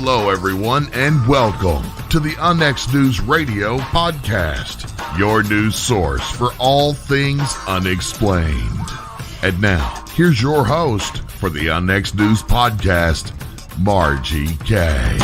Hello, everyone, and welcome to the UnX News Radio podcast, your news source for all things unexplained. And now, here's your host for the UnX News podcast, Margie K.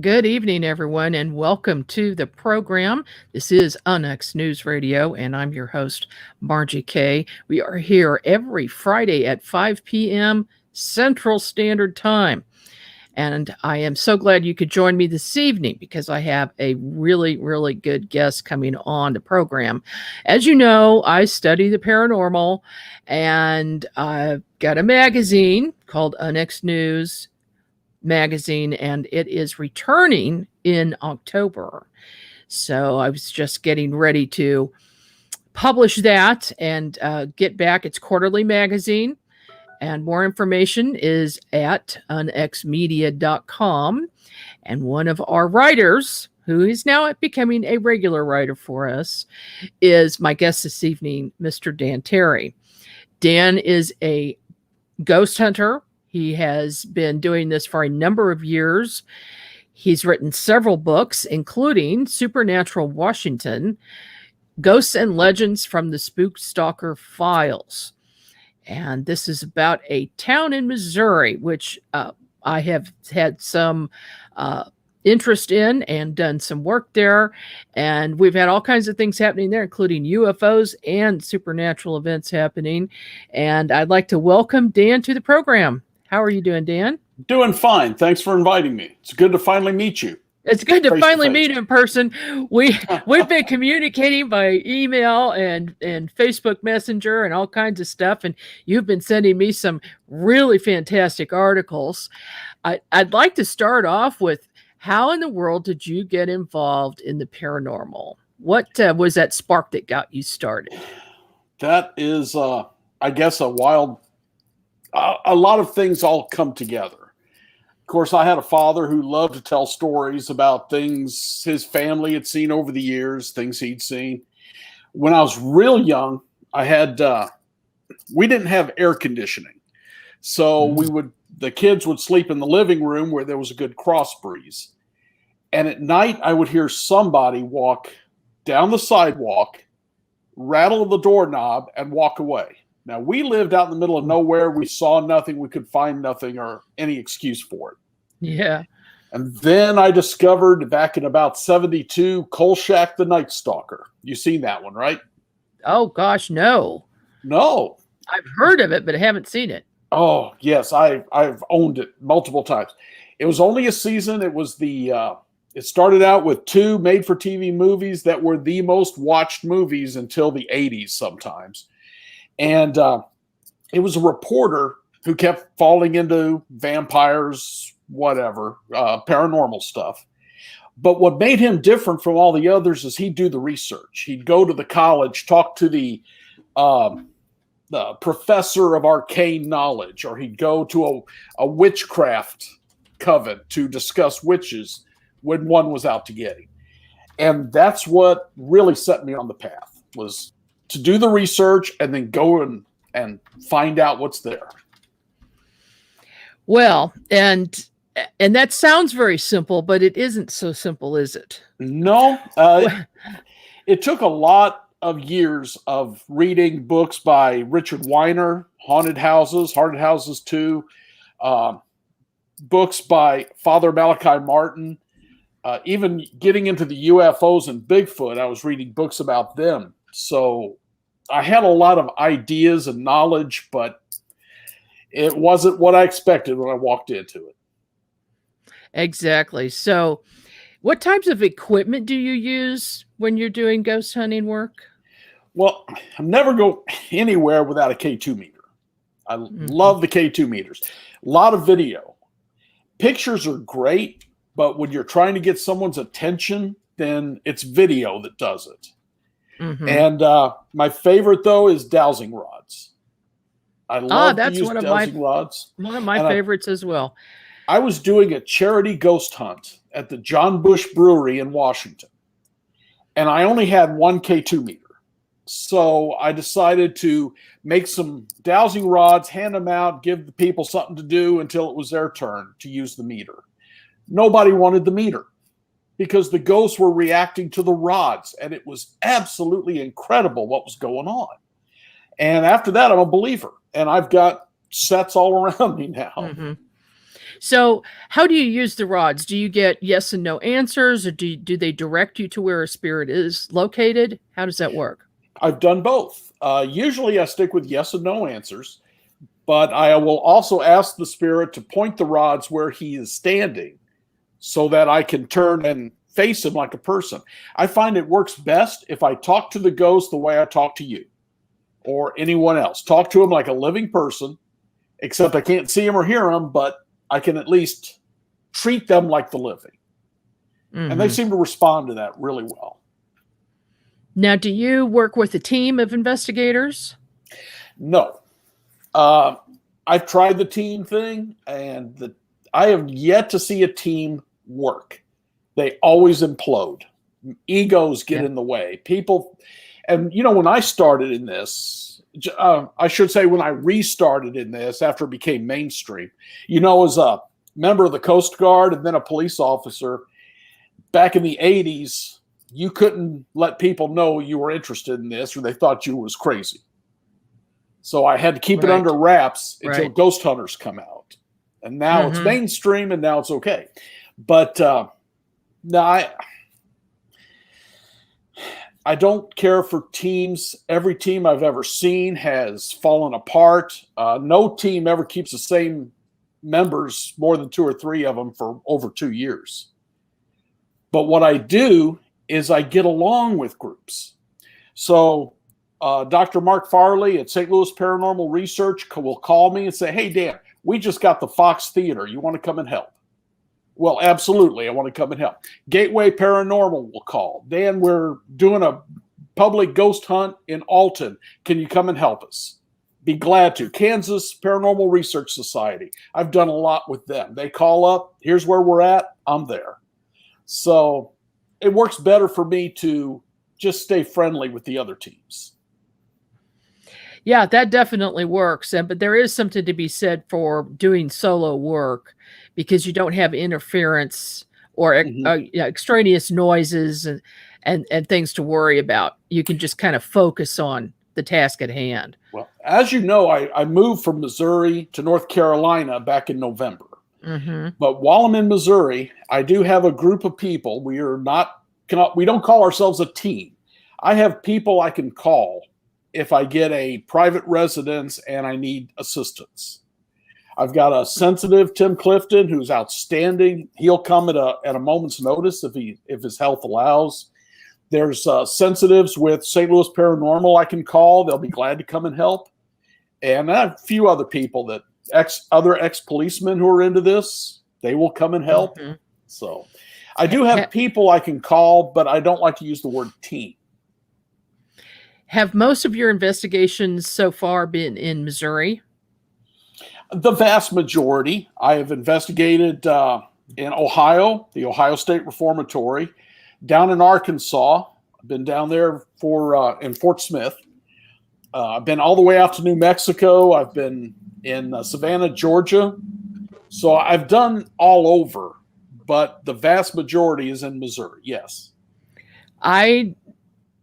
Good evening, everyone, and welcome to the program. This is UnX News Radio, and I'm your host, Margie K. We are here every Friday at 5 p.m. Central Standard Time. And I am so glad you could join me this evening because I have a really, really good guest coming on the program. As you know, I study the paranormal, and I've got a magazine called UnX News Magazine, and it is returning in October. So I was just getting ready to publish that and get back. It's quarterly magazine, and more information is at unxmedia.com. And one of our writers, who is now becoming a regular writer for us, is my guest this evening, Mr. Dan Terry. Dan is a ghost hunter. He has been doing this for a number of years. He's written several books, including Supernatural Washington, Ghosts and Legends from the Spook Stalker Files. And this is about a town in Missouri, which I have had some interest in and done some work there. And we've had all kinds of things happening there, including UFOs and supernatural events happening. And I'd like to welcome Dan to the program. How are you doing, Dan? Doing fine. Thanks for inviting me. It's good to finally meet you. It's good to finally meet in person. We've been communicating by email and Facebook Messenger and all kinds of stuff, and you've been sending me some really fantastic articles. I'd like to start off with, how in the world did you get involved in the paranormal? What was that spark that got you started? That is, I guess, a lot of things all come together. Of course, I had a father who loved to tell stories about things his family had seen over the years, things he'd seen. When I was real young, we didn't have air conditioning. So the kids would sleep in the living room where there was a good cross breeze. And at night, I would hear somebody walk down the sidewalk, rattle the doorknob, and walk away. Now, we lived out in the middle of nowhere. We saw nothing. We could find nothing or any excuse for it. Yeah. And then I discovered back in about 72, Kolchak the Night Stalker. You've seen that one, right? Oh, gosh, no. No. I've heard of it, but I haven't seen it. Oh, yes. I've owned it multiple times. It was only a season. It was it started out with 2 made-for-TV movies that were the most watched movies until the 80s sometimes. And it was a reporter who kept falling into vampires, whatever, paranormal stuff. But what made him different from all the others is he'd do the research. He'd go to the college, talk to the professor of arcane knowledge, or he'd go to a witchcraft coven to discuss witches when one was out to get him. And that's what really set me on the path, was to do the research and then go and find out what's there. Well, and that sounds very simple, but it isn't so simple, is it? No. It took a lot of years of reading books by Richard Weiner, Haunted Houses 2, books by Father Malachi Martin, even getting into the UFOs and Bigfoot. I was reading books about them. So I had a lot of ideas and knowledge, but it wasn't what I expected when I walked into it. Exactly. So what types of equipment do you use when you're doing ghost hunting work? Well, I never go anywhere without a K2 meter. I love the K2 meters. A lot of video. Pictures are great, but when you're trying to get someone's attention, then it's video that does it. Mm-hmm. And my favorite, though, is dowsing rods. I love to use dowsing rods. One of my favorites as well. I was doing a charity ghost hunt at the John Bush Brewery in Washington, and I only had one K2 meter. So I decided to make some dowsing rods, hand them out, give the people something to do until it was their turn to use the meter. Nobody wanted the meter because the ghosts were reacting to the rods, and it was absolutely incredible what was going on. And after that, I'm a believer, and I've got sets all around me now. Mm-hmm. So how do you use the rods? Do you get yes and no answers, or do they direct you to where a spirit is located? How does that work? I've done both. Usually I stick with yes and no answers, but I will also ask the spirit to point the rods where he is standing so that I can turn and face him like a person. I find it works best if I talk to the ghost the way I talk to you or anyone else. Talk to him like a living person, except I can't see him or hear him, but I can at least treat them like the living. Mm-hmm. And they seem to respond to that really well. Now, do you work with a team of investigators? No. I've tried the team thing, and I have yet to see a team work. They always implode. Egos get in the way. People, and when I started in this, I should say when I restarted in this after it became mainstream, as a member of the Coast Guard and then a police officer back in the 80s, you couldn't let people know you were interested in this or they thought you was crazy. So I had to keep it under wraps until ghost hunters come out. And now it's mainstream and now it's okay. But no, I don't care for teams. Every team I've ever seen has fallen apart. No team ever keeps the same members, more than 2 or 3 of them, for over 2 years. But what I do is I get along with groups. So Dr. Mark Farley at St. Louis Paranormal Research will call me and say, hey, Dan, we just got the Fox Theater. You want to come and help? Well, absolutely. I want to come and help. Gateway Paranormal will call. Dan, we're doing a public ghost hunt in Alton. Can you come and help us? Be glad to. Kansas Paranormal Research Society. I've done a lot with them. They call up. Here's where we're at. I'm there. So it works better for me to just stay friendly with the other teams. Yeah, that definitely works. But there is something to be said for doing solo work because you don't have interference or extraneous noises and things to worry about. You can just kind of focus on the task at hand. Well, as you know, I moved from Missouri to North Carolina back in November. Mm-hmm. But while I'm in Missouri, I do have a group of people. We don't call ourselves a team. I have people I can call if I get a private residence and I need assistance. I've got a sensitive Tim Clifton who's outstanding. He'll come at a moment's notice if his health allows. There's sensitives with St. Louis Paranormal I can call. They'll be glad to come and help. And I have a few other people that other ex-policemen who are into this, they will come and help. Mm-hmm. So I do have people I can call, but I don't like to use the word team. Have most of your investigations so far been in Missouri? The vast majority. I have investigated in Ohio, the Ohio State Reformatory, down in Arkansas. I've been down there in Fort Smith. I've been all the way out to New Mexico. I've been in Savannah, Georgia. So I've done all over, but the vast majority is in Missouri, yes. I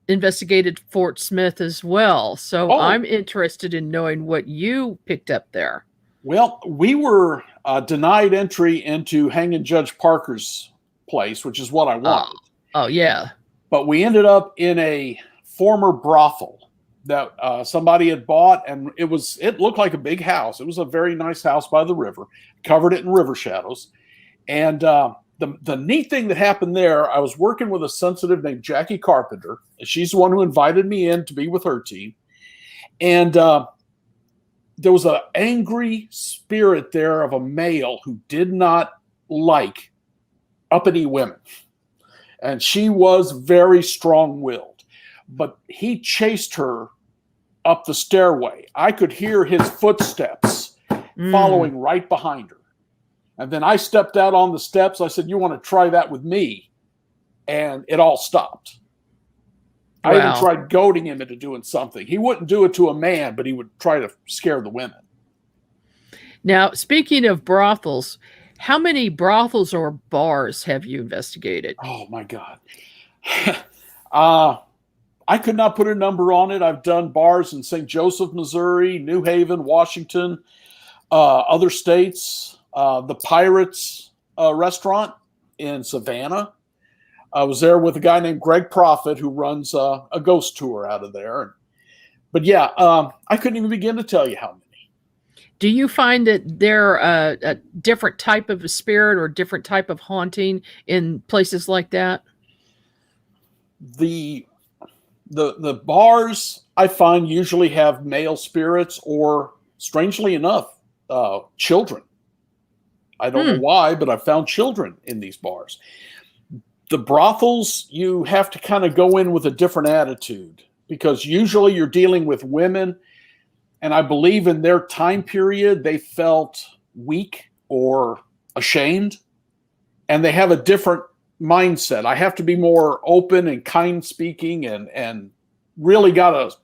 investigated Fort Smith as well, so I'm interested in knowing what you picked up there. Well, we were denied entry into Hanging Judge Parker's place, which is what I wanted. Oh yeah. But we ended up in a former brothel that somebody had bought, and it looked like a big house. It was a very nice house by the river, covered it in river shadows. And the neat thing that happened there, I was working with a sensitive named Jackie Carpenter. She's the one who invited me in to be with her team. And there was an angry spirit there of a male who did not like uppity women. And she was very strong-willed. But he chased her up the stairway. I could hear his footsteps following right behind her. And then I stepped out on the steps. I said, you want to try that with me? And it all stopped. I even Wow. tried goading him into doing something. He wouldn't do it to a man, but he would try to scare the women. Now, speaking of brothels, how many brothels or bars have you investigated? Oh my God. I could not put a number on it. I've done bars in St. Joseph, Missouri, New Haven, Washington, other states, the Pirates restaurant in Savannah. I was there with a guy named Greg Prophet who runs a ghost tour out of there. But yeah, I couldn't even begin to tell you how many. Do you find that there a different type of a spirit or different type of haunting in places like that? The bars I find usually have male spirits or, strangely enough, children. I don't know why, but I've found children in these bars. The brothels, you have to kind of go in with a different attitude because usually you're dealing with women. And I believe in their time period, they felt weak or ashamed. And they have a different mindset. I have to be more open and kind speaking and really got to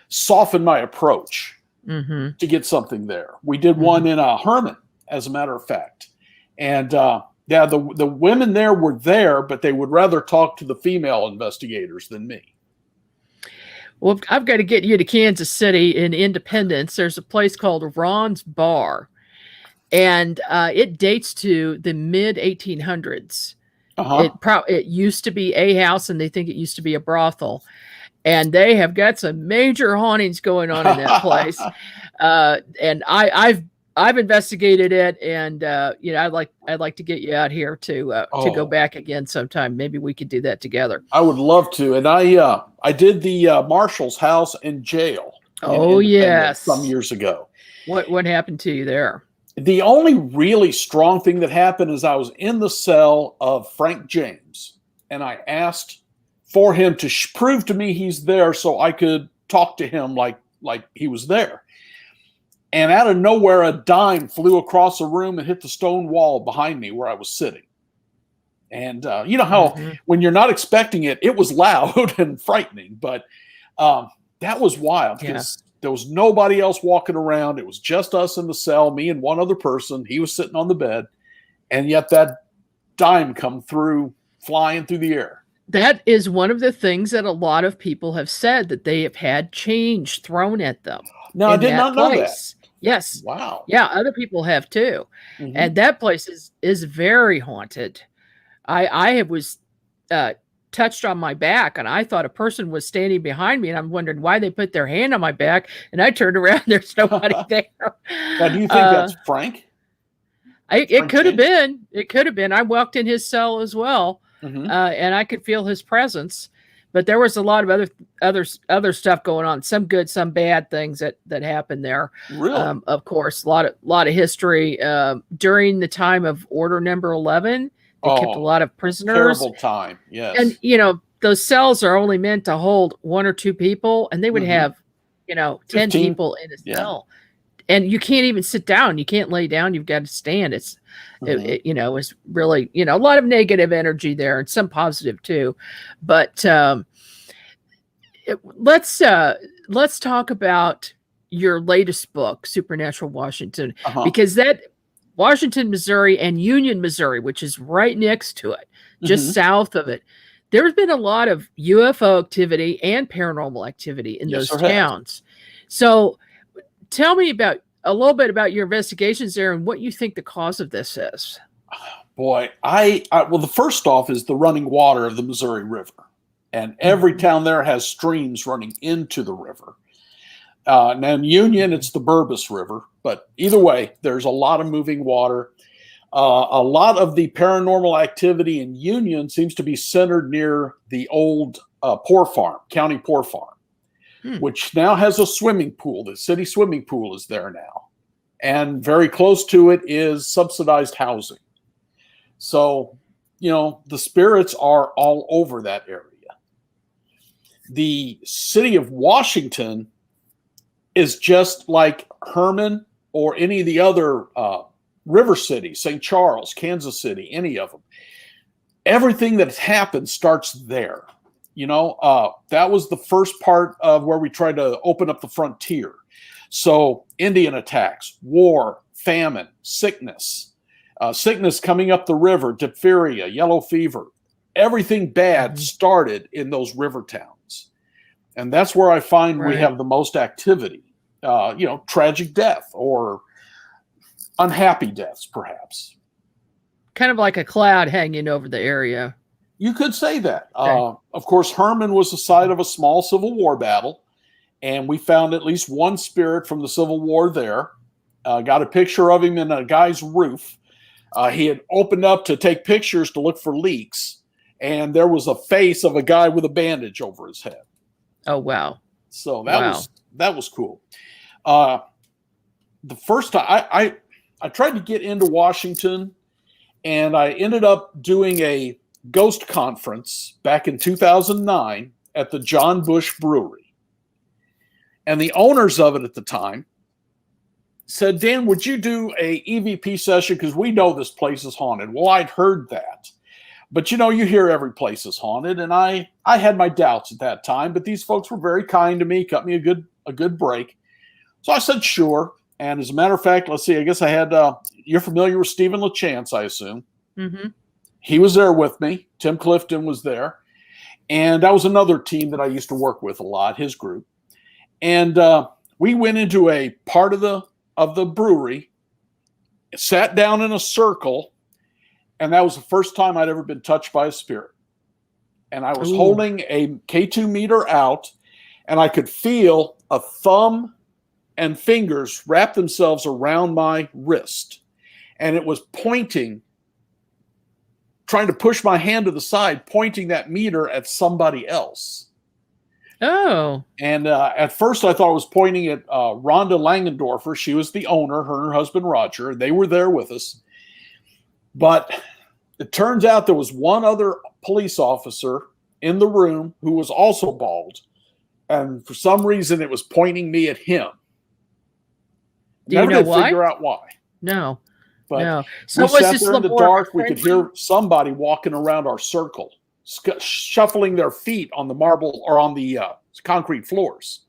soften my approach to get something there. We did one in Herman, as a matter of fact. And yeah, the women there were there, but they would rather talk to the female investigators than me. Well, I've got to get you to Kansas City in Independence. There's a place called Ron's Bar, and it dates to the mid 1800s. It used to be a house, and they think it used to be a brothel. And they have got some major hauntings going on in that place. And I've investigated it, and you know, I'd like to get you out here to go back again sometime. Maybe we could do that together. I would love to. And I did the Marshall's house in jail. Oh, yes, some years ago. What happened to you there? The only really strong thing that happened is I was in the cell of Frank James, and I asked for him to prove to me he's there so I could talk to him like he was there. And out of nowhere, a dime flew across the room and hit the stone wall behind me where I was sitting. And you know how when you're not expecting it, it was loud and frightening. But that was wild because there was nobody else walking around. It was just us in the cell, me and one other person. He was sitting on the bed. And yet that dime come through, flying through the air. That is one of the things that a lot of people have said, that they have had change thrown at them. No, I did not know that. Yes. Wow. Yeah, other people have too. And that place is very haunted. I was touched on my back, and I thought a person was standing behind me, and I'm wondering why they put their hand on my back, and I turned around, there's nobody there. Now, do you think that's Frank? It could have been. It could have been. I walked in his cell as well, and I could feel his presence. But there was a lot of other stuff going on. Some good, some bad things that happened there. Really? Of course, a lot of history during the time of Order Number 11. They kept a lot of prisoners. Terrible time. Yes. And you know, those cells are only meant to hold 1 or 2 people, and they would have 10 15 people in a cell. And you can't even sit down. You can't lay down. You've got to stand. It's it's really, a lot of negative energy there and some positive too. But let's talk about your latest book, Supernatural Washington, because that Washington, Missouri and Union, Missouri, which is right next to it, just south of it, there's been a lot of UFO activity and paranormal activity in those towns. So tell me a little bit about your investigations there and what you think the cause of this is. Boy, well, the first off is the running water of the Missouri River. And every town there has streams running into the river. And in Union, it's the Burbus River. But either way, there's a lot of moving water. A lot of the paranormal activity in Union seems to be centered near the old Poor Farm, County Poor Farm, which now has a swimming pool. The city swimming pool is there now. And very close to it is subsidized housing. So, the spirits are all over that area. The city of Washington is just like Herman or any of the other river cities, St. Charles, Kansas City, any of them. Everything that happens starts there. That was the first part of where we tried to open up the frontier. So Indian attacks, war, famine, sickness coming up the river, diphtheria, yellow fever, everything bad started in those river towns. And that's where I find we have the most activity, tragic death or unhappy deaths, perhaps. Kind of like a cloud hanging over the area. You could say that. Okay. Of course, Herman was the site of a small Civil War battle, and we found at least one spirit from the Civil War there. Got a picture of him in a guy's roof. He had opened up to take pictures to look for leaks, and there was a face of a guy with a bandage over his head. Oh, wow. So that was cool. The first time I tried to get into Washington, and I ended up doing a ghost conference back in 2009 at the John Bush Brewery. And the owners of it at the time said, Dan, would you do a EVP session? Because we know this place is haunted. Well, I'd heard that. But, you hear every place is haunted. And I had my doubts at that time. But these folks were very kind to me, cut me a good break. So I said, sure. And as a matter of fact, let's see, I guess I had, you're familiar with Stephen LaChance, I assume. Mm-hmm. He was there with me. Tim Clifton was there. And that was another team that I used to work with a lot, his group. And we went into a part of the brewery, sat down in a circle, and that was the first time I'd ever been touched by a spirit. And I was holding a K2 meter out, and I could feel a thumb and fingers wrap themselves around my wrist. And it was pointing, trying to push my hand to the side, pointing that meter at somebody else. Oh. And at first I thought it was pointing at Rhonda Langendorfer. She was the owner, her and her husband Roger. They were there with us. But it turns out there was one other police officer in the room who was also bald. And for some reason it was pointing me at him. Never did figure out why. No. But no. So we sat there in the dark. We could hear somebody walking around our circle, shuffling their feet on the marble or on the concrete floors.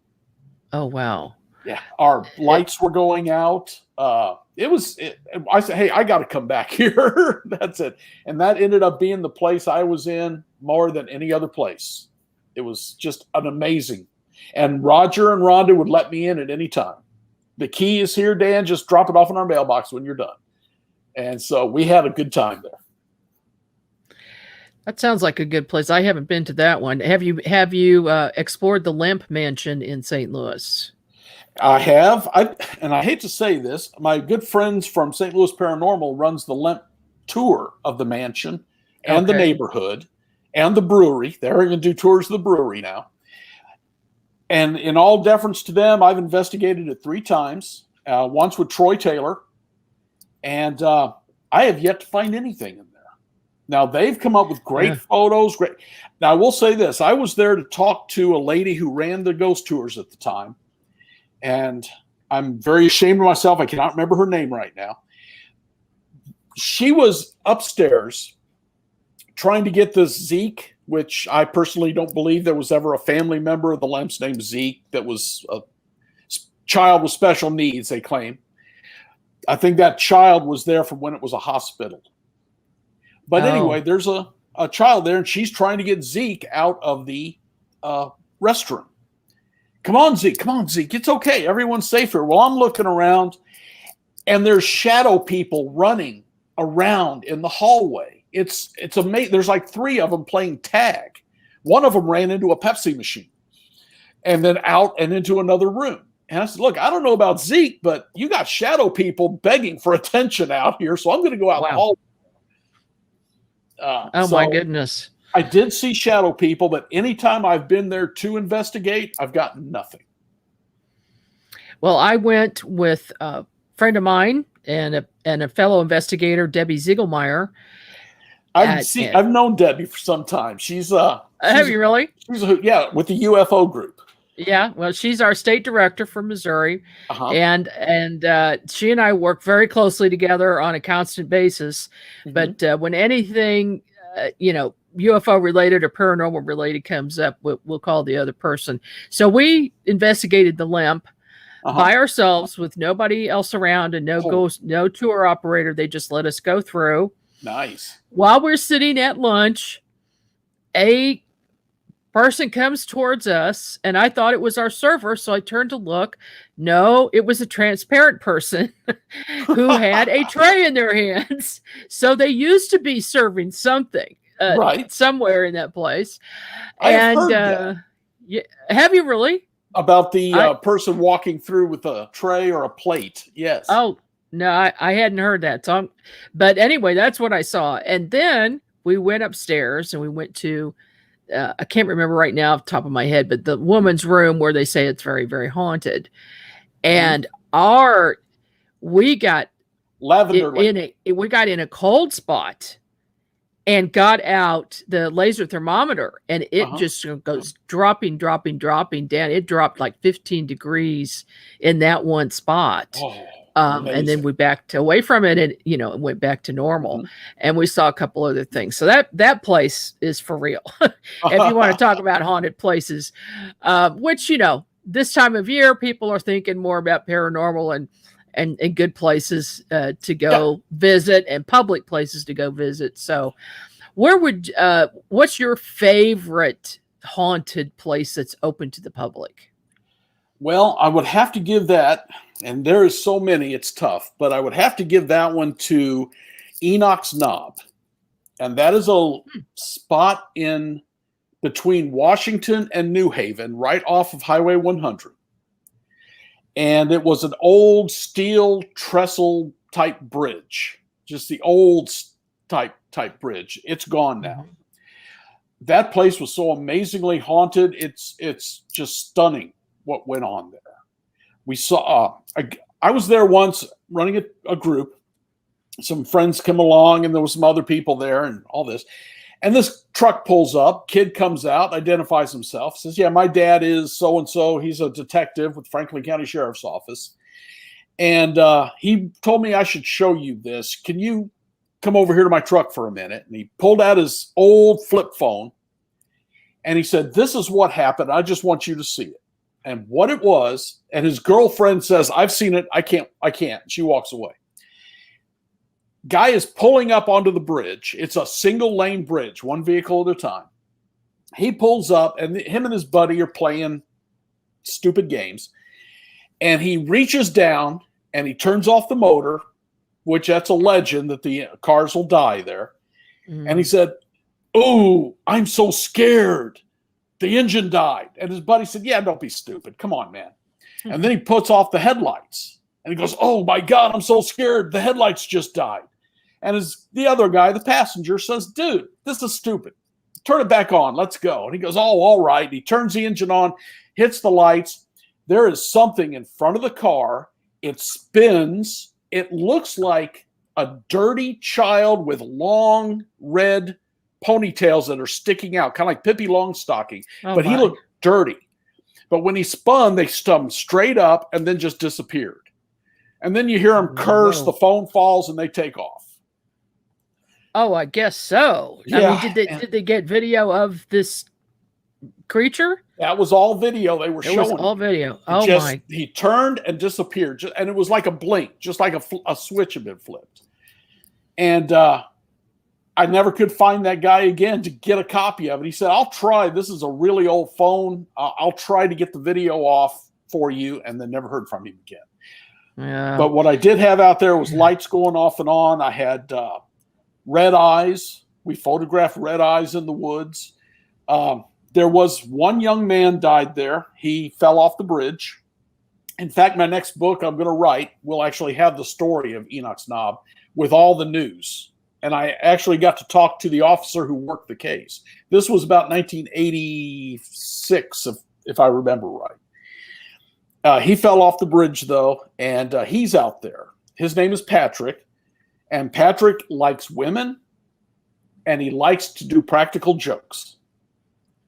Oh, wow. Yeah. Our lights were going out. I said, hey, I got to come back here. That's it. And that ended up being the place I was in more than any other place. It was just an amazing. And Roger and Rhonda would let me in at any time. The key is here, Dan. Just drop it off in our mailbox when you're done. And so we had a good time there. That sounds like a good place. I haven't been to that one. Have you explored the Lemp Mansion in St. Louis? I have. And I hate to say this, my good friends from St. Louis Paranormal runs the Lemp tour of the mansion and the neighborhood and the brewery. They're going to do tours of the brewery now. And in all deference to them, I've investigated it 3 times, once with Troy Taylor. And I have yet to find anything in there. Now, they've come up with great photos. Great. Now, I will say this. I was there to talk to a lady who ran the ghost tours at the time. And I'm very ashamed of myself. I cannot remember her name right now. She was upstairs trying to get this Zeke, which I personally don't believe there was ever a family member of the Lemps named Zeke that was a child with special needs, they claim. I think that child was there from when it was a hospital. But anyway, there's a child there, and she's trying to get Zeke out of the restroom. Come on, Zeke. It's okay. Everyone's safe here. Well, I'm looking around, and there's shadow people running around in the hallway. It's amazing. There's like 3 of them playing tag. One of them ran into a Pepsi machine and then out and into another room. And I said, look, I don't know about Zeke, but you got shadow people begging for attention out here, so I'm going to go out in the hallway. My goodness. I did see shadow people, but anytime I've been there to investigate, I've gotten nothing. Well, I went with a friend of mine and a fellow investigator, Debbie Ziegelmeyer. I've known Debbie for some time. Have you really? She's with the UFO group. Yeah, well, she's our state director from Missouri, and she and I work very closely together on a constant basis. Mm-hmm. But when anything, UFO related or paranormal related comes up, we'll call the other person. So we investigated the limp by ourselves with nobody else around and no tour operator. They just let us go through. Nice. While we're sitting at lunch, a person comes towards us, and I thought it was our server, so I turned to look. No, it was a transparent person who had a tray in their hands. So they used to be serving something somewhere in that place. I've heard that. Yeah, have you really? About the person walking through with a tray or a plate. Yes. Oh, no, I hadn't heard that. But anyway, that's what I saw. And then we went upstairs and we went to I can't remember right now off the top of my head, but the woman's room where they say it's very, very haunted. And we got lavender we got in a cold spot and got out the laser thermometer, and it just goes dropping down. It dropped like 15 degrees in that one spot. And then we backed away from it, and it went back to normal. And we saw a couple other things. So that place is for real. If you want to talk about haunted places, which this time of year people are thinking more about paranormal and good places to go visit and public places to go visit. So what's your favorite haunted place that's open to the public? Well, I would have to give that, and there is so many, it's tough, but I would have to give that one to Enoch's Knob. And that is a spot in between Washington and New Haven, right off of Highway 100. And it was an old steel trestle type bridge, just the old type bridge. It's gone now. That place was so amazingly haunted. It's just stunning what went on there. We saw, I was there once running a group. Some friends come along, and there was some other people there and all this. And this truck pulls up, kid comes out, identifies himself, says, yeah, my dad is so-and-so. He's a detective with Franklin County Sheriff's Office. And he told me I should show you this. Can you come over here to my truck for a minute? And he pulled out his old flip phone, and he said, this is what happened. I just want you to see it. And what it was, and his girlfriend says, I've seen it. I can't. She walks away. Guy is pulling up onto the bridge. It's a single lane bridge, one vehicle at a time. He pulls up, and him and his buddy are playing stupid games. And he reaches down and he turns off the motor, which that's a legend that the cars will die there. And he said, oh, I'm so scared. The engine died. And his buddy said, yeah, don't be stupid. Come on, man. And then he puts off the headlights. And he goes, oh, my God, I'm so scared. The headlights just died. And the other guy, the passenger, says, dude, this is stupid. Turn it back on. Let's go. And he goes, oh, all right. He turns the engine on, hits the lights. There is something in front of the car. It spins. It looks like a dirty child with long red ponytails that are sticking out, kind of like Pippi Longstocking. But he looked dirty. But when he spun, they spun straight up and then just disappeared. And then you hear him curse, the phone falls, and they take off. Oh, I guess so. Yeah. I mean, did they get video of this creature? That was all video they were showing. It was all video. Oh, my. He turned and disappeared. And it was like a blink, just like a switch had been flipped. And I never could find that guy again to get a copy of it. He said, I'll try. This is a really old phone. I'll try to get the video off for you, and then never heard from him again. Yeah. But what I did have out there was lights going off and on. I had red eyes. We photographed red eyes in the woods. There was one young man died there. He fell off the bridge. In fact, my next book I'm going to write will actually have the story of Enoch's Knob with all the news. And I actually got to talk to the officer who worked the case. This was about 1986, if I remember right. He fell off the bridge, though, and he's out there. His name is Patrick, and Patrick likes women, and he likes to do practical jokes.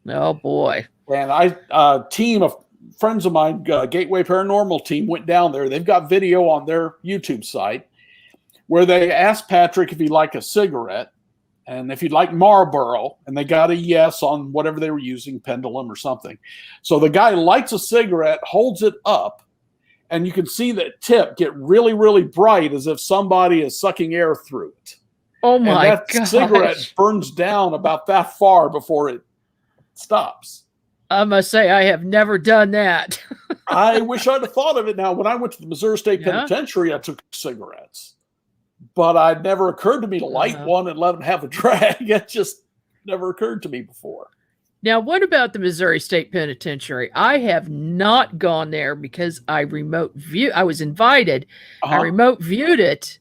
Oh, boy. And a team of friends of mine, Gateway Paranormal team, went down there. They've got video on their YouTube site where they asked Patrick if he liked a cigarette, And if you'd like Marlboro, and they got a yes on whatever they were using, pendulum or something. So the guy lights a cigarette, holds it up, and you can see the tip get really, really bright as if somebody is sucking air through it. Oh my and that gosh. cigarette burns down about that far before it stops. I must say, I have never done that. I wish I'd have thought of it. Now, when I went to the Missouri State Penitentiary, I took cigarettes. But it never occurred to me to light one and let them have a drag. It just never occurred to me before. Now, what about the Missouri State Penitentiary? I have not gone there because I was invited. I remote viewed it,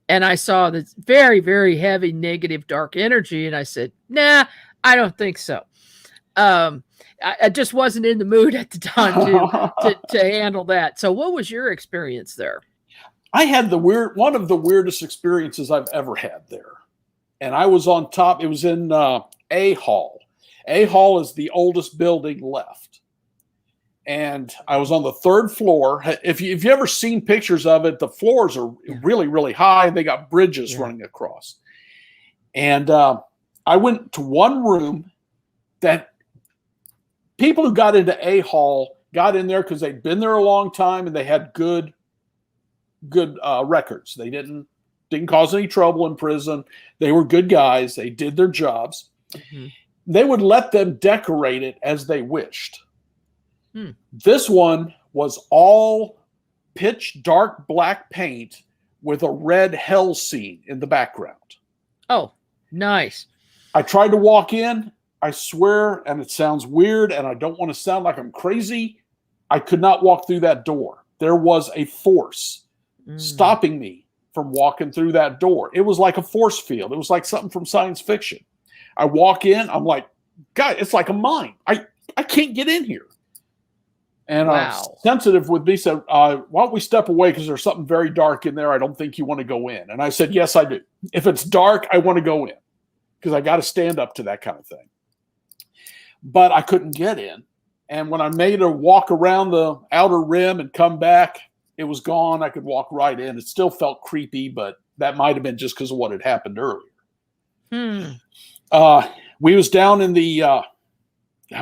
and I saw this very, very heavy negative dark energy, and I said, nah, I don't think so. I just wasn't in the mood at the time to handle that. So what was your experience there? I had one of the weirdest experiences I've ever had there. And I was on top. It was in A Hall. A Hall is the oldest building left. And I was on the third floor. If you've ever seen pictures of it, the floors are really, really high. They got bridges running across. And I went to one room that people who got into A Hall got in there because they'd been there a long time and they had good records. They didn't cause any trouble in prison. They were good guys. They did their jobs. Mm-hmm. They would let them decorate it as they wished. This one was all pitch dark black paint with a red hell scene in the background. Oh, nice. I tried to walk in. I swear, and it sounds weird, and I don't want to sound like I'm crazy, I could not walk through that door. There was a force stopping me from walking through that door. It was like a force field. It was like something from science fiction. I walk in, I'm like, God, it's like a mine. I can't get in here. And sensitive with me said, why don't we step away because there's something very dark in there. I don't think you want to go in. And I said, yes, I do. If it's dark, I want to go in because I got to stand up to that kind of thing. But I couldn't get in. And when I made a walk around the outer rim and come back, it was gone. I could walk right in. It still felt creepy, but that might have been just because of what had happened earlier. We was down in the,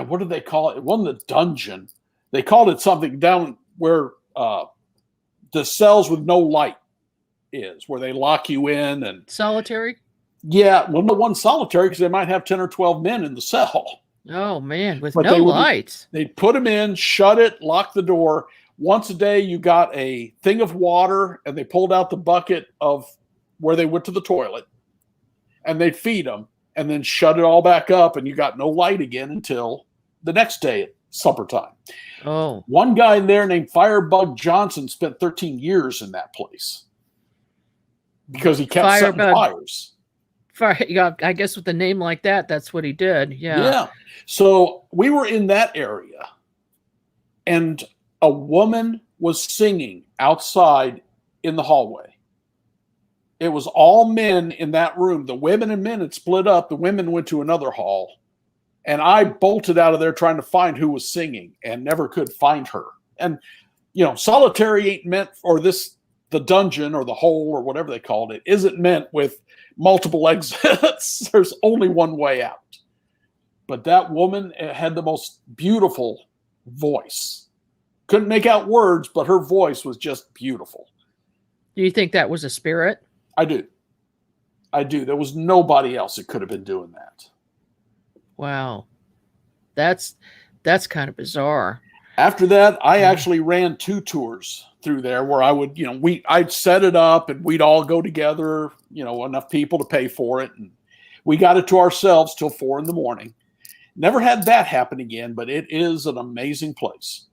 what do they call it? It wasn't the dungeon. They called it something down where the cells with no light is, where they lock you in. And solitary? Yeah, well, no one solitary because they might have 10 or 12 men in the cell. Oh, man, with no lights. They'd put them in, shut it, lock the door. Once a day, you got a thing of water, and they pulled out the bucket of where they went to the toilet, and they'd feed them, and then shut it all back up, and you got no light again until the next day at supper time. Oh. One guy in there named Firebug Johnson spent 13 years in that place because he kept setting fires. I guess with a name like that, that's what he did. Yeah. So we were in that area, and a woman was singing outside in the hallway. It was all men in that room. The women and men had split up. The women went to another hall, and I bolted out of there trying to find who was singing and never could find her. And, solitary ain't meant for this, the dungeon or the hole or whatever they called it, isn't meant with multiple exits. There's only one way out. But that woman had the most beautiful voice. Couldn't make out words, but her voice was just beautiful. Do you think that was a spirit? I do. There was nobody else that could have been doing that. Wow. That's kind of bizarre. After that, I actually ran 2 tours through there where I would, I'd set it up and we'd all go together, enough people to pay for it. And we got it to ourselves till 4 a.m. Never had that happen again, but it is an amazing place.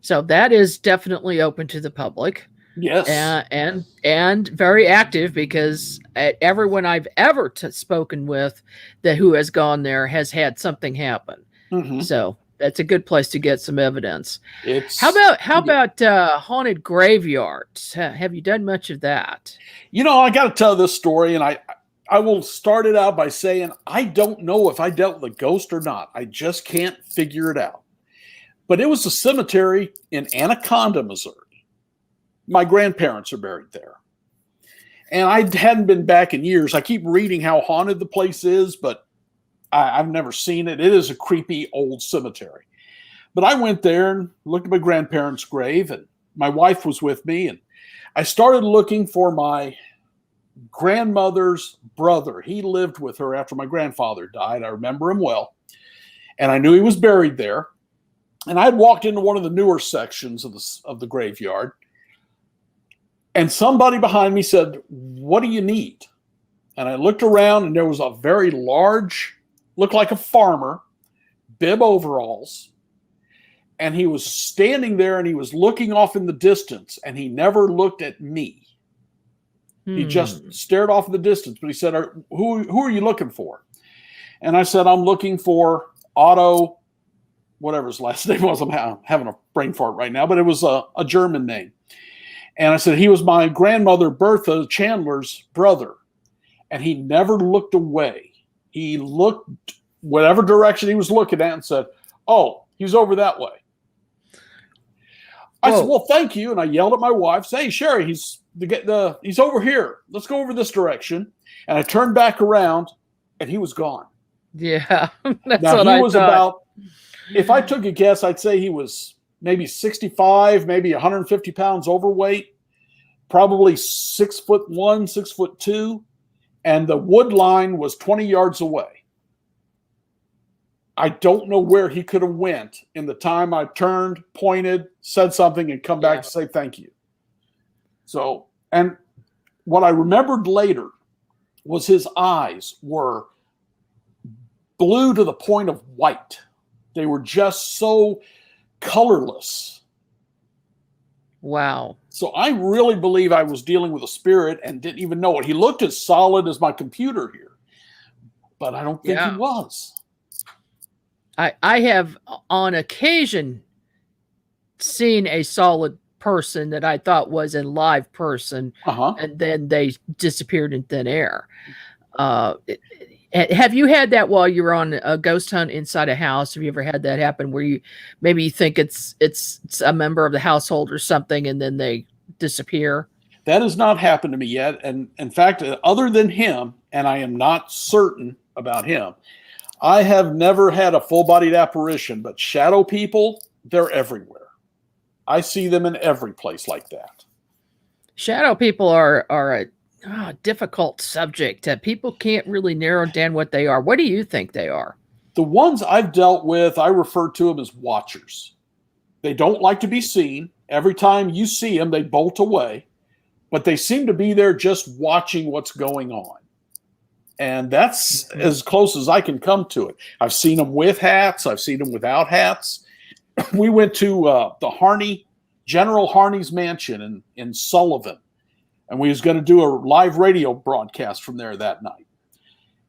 So that is definitely open to the public. Yes. And very active because everyone I've ever spoken with who has gone there has had something happen. Mm-hmm. So that's a good place to get some evidence. How about haunted graveyards? Have you done much of that? I got to tell this story, and I will start it out by saying I don't know if I dealt with a ghost or not. I just can't figure it out. But it was a cemetery in Anaconda, Missouri. My grandparents are buried there. And I hadn't been back in years. I keep reading how haunted the place is, but I've never seen it. It is a creepy old cemetery. But I went there and looked at my grandparents' grave, and my wife was with me, and I started looking for my grandmother's brother. He lived with her after my grandfather died. I remember him well. And I knew he was buried there. And I had walked into one of the newer sections of the graveyard. And somebody behind me said, "What do you need?" And I looked around, and there was a very large, looked like a farmer, bib overalls. And he was standing there, and he was looking off in the distance, and he never looked at me. He just stared off in the distance. But he said, who are you looking for? And I said, "I'm looking for Otto," whatever his last name was. I'm having a brain fart right now, but it was a German name. And I said, "He was my grandmother, Bertha Chandler's brother." And he never looked away. He looked whatever direction he was looking at and said, "Oh, he's over that way." I said, "Well, thank you." And I yelled at my wife, "Hey, Sherry, he's over here. Let's go over this direction." And I turned back around, and he was gone. Yeah, that's now, what he I was thought. about, if I took a guess, I'd say he was maybe 65, maybe 150 pounds overweight, probably 6'1", 6'2", and the wood line was 20 yards away. I don't know where he could have went in the time I turned, pointed, said something, and come back to say thank you. So, and what I remembered later was his eyes were blue to the point of white. They were just so colorless. Wow. So I really believe I was dealing with a spirit and didn't even know it. He looked as solid as my computer here, but I don't think he was. I have on occasion seen a solid person that I thought was a live person, and then they disappeared in thin air. Have you had that while you were on a ghost hunt inside a house? Have you ever had that happen where you think it's a member of the household or something, and then they disappear? That has not happened to me yet. And in fact, other than him, and I am not certain about him, I have never had a full-bodied apparition, but shadow people, they're everywhere. I see them in every place like that. Shadow people are a difficult subject. People can't really narrow down what they are. What do you think they are? The ones I've dealt with, I refer to them as watchers. They don't like to be seen. Every time you see them, they bolt away, but they seem to be there just watching what's going on. And that's as close as I can come to it. I've seen them with hats. I've seen them without hats. We went to the General Harney's mansion in Sullivan, and we was going to do a live radio broadcast from there that night.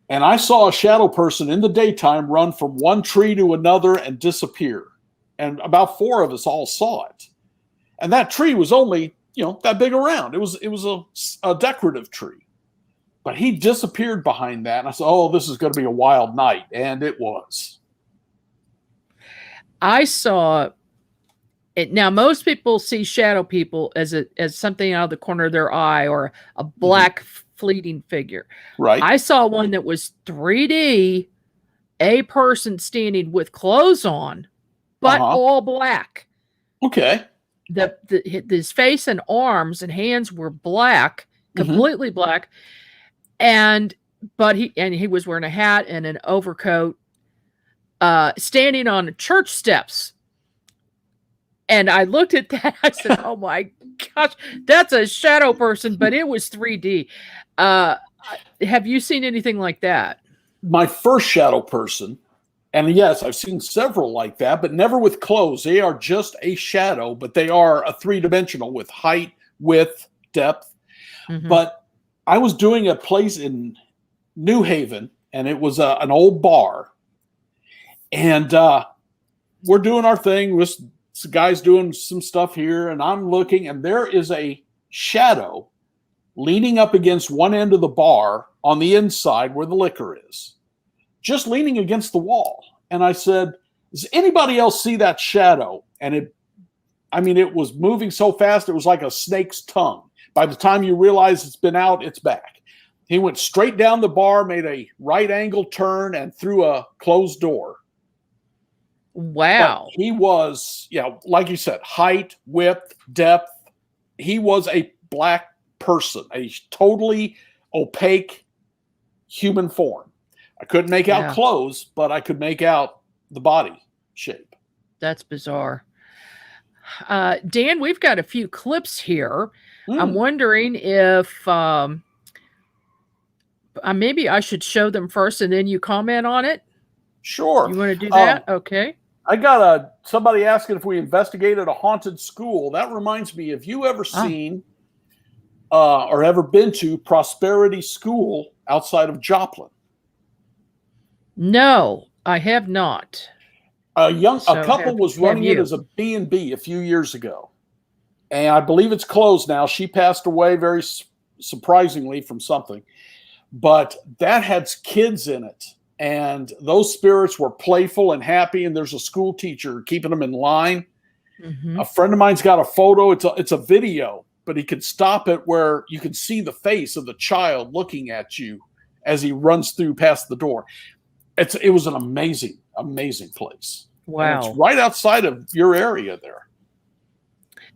And I saw a shadow person in the daytime run from one tree to another and disappear. And about 4 of us all saw it. And that tree was only, that big around. It was a decorative tree. But he disappeared behind that. And I said, "Oh, this is going to be a wild night." And it was. I saw it. Now, most people see shadow people as something out of the corner of their eye or a black fleeting figure. Right. I saw one that was 3D, a person standing with clothes on, but all black. Okay. His face and arms and hands were black, completely black. But he was wearing a hat and an overcoat, standing on church steps. And I looked at that. I said, "Oh my gosh, that's a shadow person," but it was 3D. Have you seen anything like that? My first shadow person, and yes, I've seen several like that, but never with clothes. They are just a shadow, but they are a 3-dimensional with height, width, depth. But I was doing a place in New Haven, and it was an old bar. And we're doing our thing. This guy's doing some stuff here, and I'm looking, and there is a shadow leaning up against one end of the bar on the inside where the liquor is, just leaning against the wall. And I said, "Does anybody else see that shadow?" And it was moving so fast, it was like a snake's tongue. By the time you realize it's been out, it's back. He went straight down the bar, made a right angle turn, and through a closed door. Wow. But he was, like you said, height, width, depth. He was a black person, a totally opaque human form. I couldn't make out clothes, but I could make out the body shape. That's bizarre. Dan, we've got a few clips here. I'm wondering if maybe I should show them first and then you comment on it. Sure. You want to do that? Okay. I got somebody asking if we investigated a haunted school. That reminds me, have you ever seen or ever been to Prosperity School outside of Joplin? No, I have not. A couple was running it as a B&B a few years ago. And I believe it's closed now. She passed away very surprisingly from something. But that had kids in it. And those spirits were playful and happy. And there's a school teacher keeping them in line. Mm-hmm. A friend of mine's got a photo. It's a video, but he could stop it where you can see the face of the child looking at you as he runs through past the door. It was an amazing, amazing place. Wow. And it's right outside of your area there.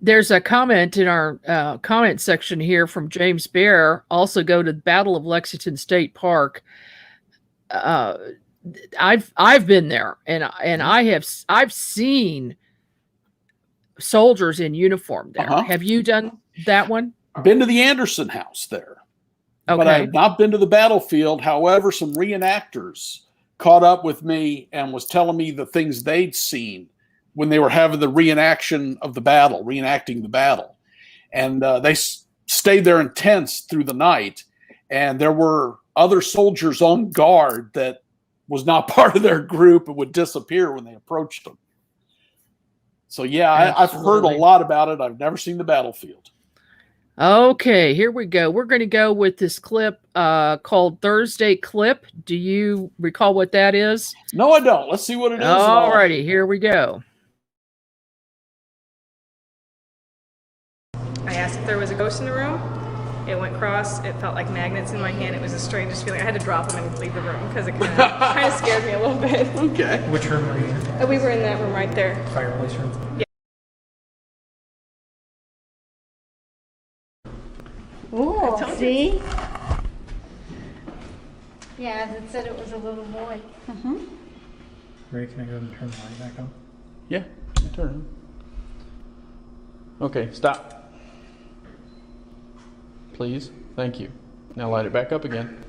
There's a comment in our comment section here from James Bear. Also go to the Battle of Lexington State Park. I've been there and I've seen soldiers in uniform there. Uh-huh. Have you done that one? I've been to the Anderson house there. Okay. But I have not been to the battlefield. However, some reenactors caught up with me and was telling me the things they'd seen when they were having the reenacting the battle. And they stayed there in tents through the night. And there were other soldiers on guard that was not part of their group and would disappear when they approached them. So, I've heard a lot about it. I've never seen the battlefield. Okay, here we go. We're going to go with this clip called Thursday Clip. Do you recall what that is? No, I don't. Let's see what it is. All righty, here we go. I asked if there was a ghost in the room. It went cross. It felt like magnets in my hand. It was the strangest feeling. I had to drop them and leave the room because it kind of scared me a little bit. Okay. Which room were you in? We were in that room right there. Fireplace room? Yeah. Oh, see? Yeah, it said it was a little boy. Mm-hmm. Ray, can I go and turn the light back on? Yeah, turn. Okay, stop. Please, thank you. Now light it back up again.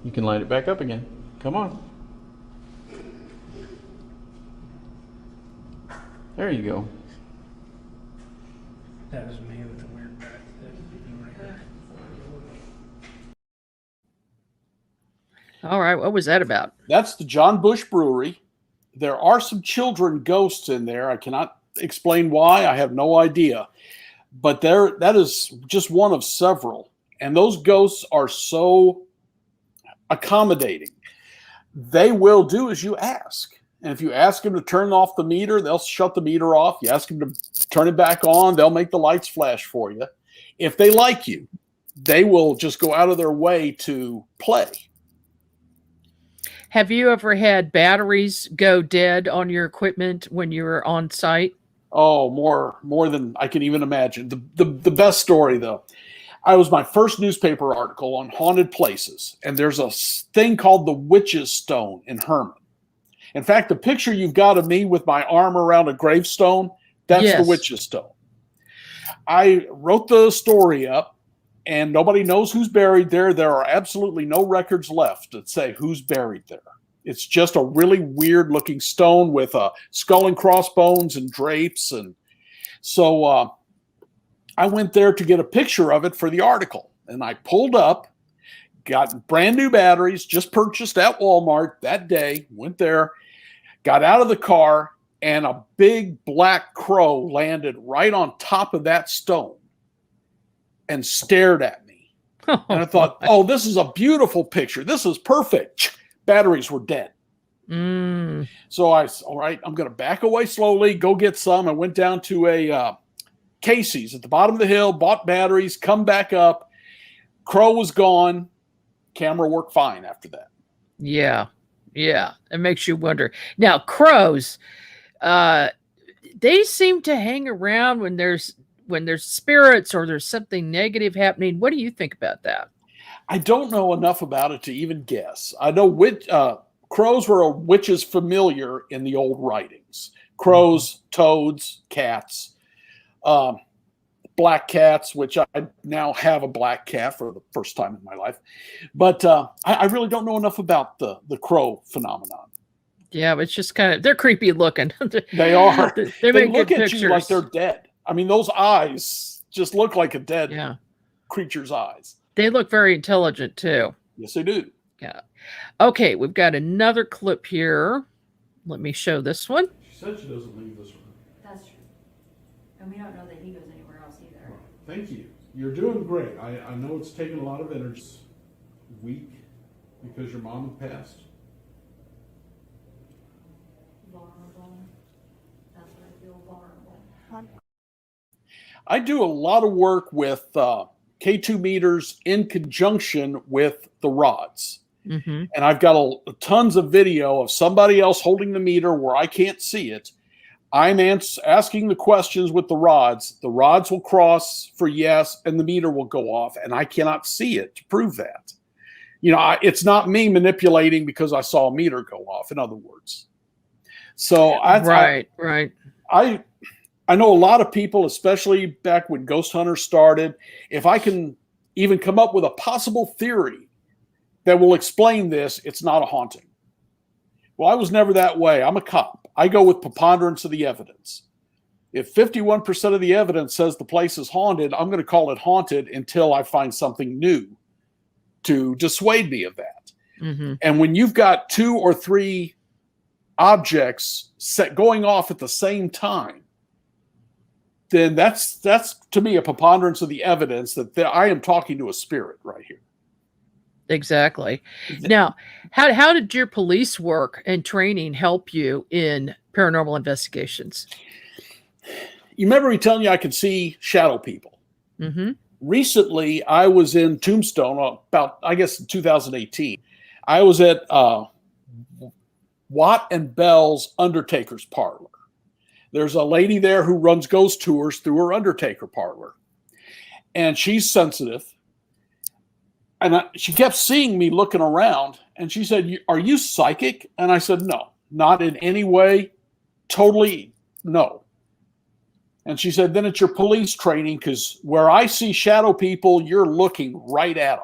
You can light it back up again. Come on. There you go. That was me with the weird back that you were here. All right, what was that about? That's the John Bush Brewery. There are some children ghosts in there. I cannot explain why. I have no idea. But that is just one of several. And those ghosts are so accommodating. They will do as you ask. And if you ask them to turn off the meter, they'll shut the meter off. You ask them to turn it back on, they'll make the lights flash for you. If they like you, they will just go out of their way to play. Have you ever had batteries go dead on your equipment when you were on site? Oh, more than I can even imagine. The best story, though, I was my first newspaper article on haunted places, and there's a thing called the Witch's Stone in Herman. In fact, the picture you've got of me with my arm around a gravestone, that's the Witch's Stone. I wrote the story up, and nobody knows who's buried there. There are absolutely no records left that say who's buried there. It's just a really weird-looking stone with a skull and crossbones and drapes. And so I went there to get a picture of it for the article. And I pulled up, got brand new batteries, just purchased at Walmart that day, went there, got out of the car, and a big black crow landed right on top of that stone and stared at me. And I thought, oh, this is a beautiful picture. This is perfect. Batteries were dead. Mm. So all right, I'm going to back away slowly, go get some. I went down to a Casey's at the bottom of the hill, bought batteries, come back up. Crow was gone. Camera worked fine after that. Yeah. It makes you wonder. Now, crows, they seem to hang around when there's spirits or there's something negative happening. What do you think about that? I don't know enough about it to even guess. I know crows were a witch's familiar in the old writings. Crows, toads, cats, black cats, which I now have a black cat for the first time in my life. But I really don't know enough about the crow phenomenon. Yeah, it's just kind of, they're creepy looking. They are. They make look good at pictures. you like they're dead. I mean, those eyes just look like a dead creature's eyes. They look very intelligent too. Yes, they do. Yeah. Okay, we've got another clip here. Let me show this one. She said she doesn't leave this room. That's true. And we don't know that he goes anywhere else either. Well, thank you. You're doing great. I know it's taken a lot of energy. Weak because your mom had passed. Vulnerable. That's what I feel, vulnerable. I do a lot of work with K2 meters in conjunction with the rods. Mm-hmm. And I've got tons of video of somebody else holding the meter where I can't see it. I'm asking the questions with the rods. The rods will cross for yes, and the meter will go off, and I cannot see it to prove that. You know, it's not me manipulating because I saw a meter go off, in other words. So right. I know a lot of people, especially back when ghost hunters started, if I can even come up with a possible theory that will explain this, it's not a haunting. Well, I was never that way. I'm a cop. I go with preponderance of the evidence. If 51% of the evidence says the place is haunted, I'm going to call it haunted until I find something new to dissuade me of that. Mm-hmm. And when you've got 2 or 3 objects going off at the same time, then that's to me a preponderance of the evidence that I am talking to a spirit right here. Exactly. Now, how did your police work and training help you in paranormal investigations? You remember me telling you I could see shadow people? Mm-hmm. Recently, I was in Tombstone about, I guess, in 2018. I was at Watt and Bell's Undertaker's Parlor. There's a lady there who runs ghost tours through her Undertaker parlor. And she's sensitive. And she kept seeing me looking around. And she said, "Are you psychic?" And I said, "No, not in any way. Totally no." And she said, "Then it's your police training, because where I see shadow people, you're looking right at